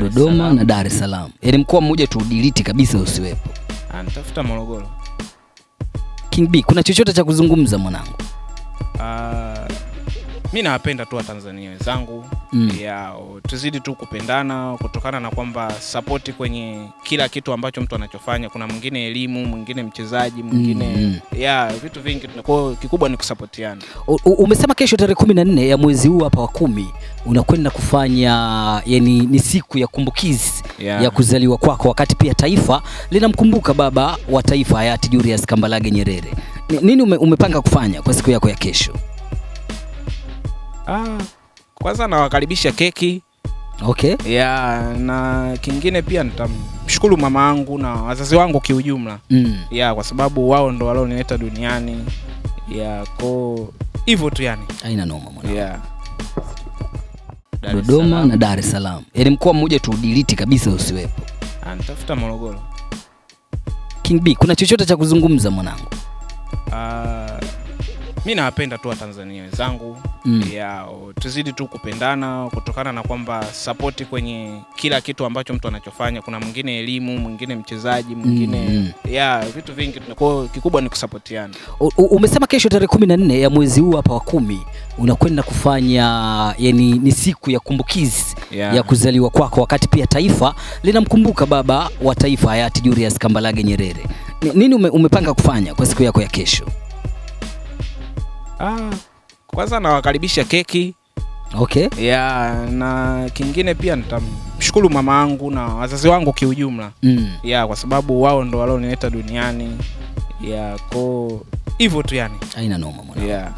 Dodoma na Dar es Salaam. Yaani mkoa mmoja tu delete kabisa usiwepo. Nitafuta Morogoro. King B, kuna chochote cha kuzungumza mwanangu? Mimi nawapenda tu Watanzania wenzangu. Tuzidi tu kupendana kutokana na kwamba support kwenye kila kitu ambacho mtu anachofanya. Kuna mwingine elimu, mwingine mchezaji, mwingine vitu vingi. Kwa kikubwa ni kusapotiana. Umesema kesho tarehe 14 ya mwezi huu hapa wa 10 unakwenda kufanya, yani ni siku ya kumbukizi ya kuzaliwa kwako, wakati pia taifa linamkumbuka baba wa taifa hayati Julius Kambarage Nyerere. Nini umepanga kufanya kwa siku yako ya kesho? Kwanza nawakaribisha keki. Okay. Na kingine pia nitamshukuru mama yangu na wazazi wangu kiujumla. Kwa sababu wao ndo walionileta duniani. Kwa hivyo tu yani. Haina noma mwanangu. Dodoma na Dar es Salaam. Yaani mkoa mmoja tu delete kabisa usiwepo. Nitafuta Morogoro. King B, kuna chochote cha kuzungumza mwanangu? Mimi nawapenda tu Watanzania wenzangu. Tuzidi tu kupendana kutokana na kwamba support kwenye kila kitu ambacho mtu anachofanya. Kuna mwingine elimu, mwingine mchezaji, mwingine vitu vingi. Kwa kikubwa ni kusapotiana. Umesema kesho tarehe 14 ya mwezi huu hapa wa 10 unakwenda kufanya, yani ni siku ya kumbukizi ya kuzaliwa kwako, wakati pia taifa linamkumbuka baba wa taifa hayati Julius Kambarage Nyerere. Nini umepanga kufanya kwa siku yako ya kesho? Kwanza nawakaribisha keki. Okay. Na kingine pia nitamshukuru mama yangu na wazazi wangu kiujumla. Kwa sababu wao ndo walionileta duniani. Kwa hivyo tu yani. Haina noma mwanangu.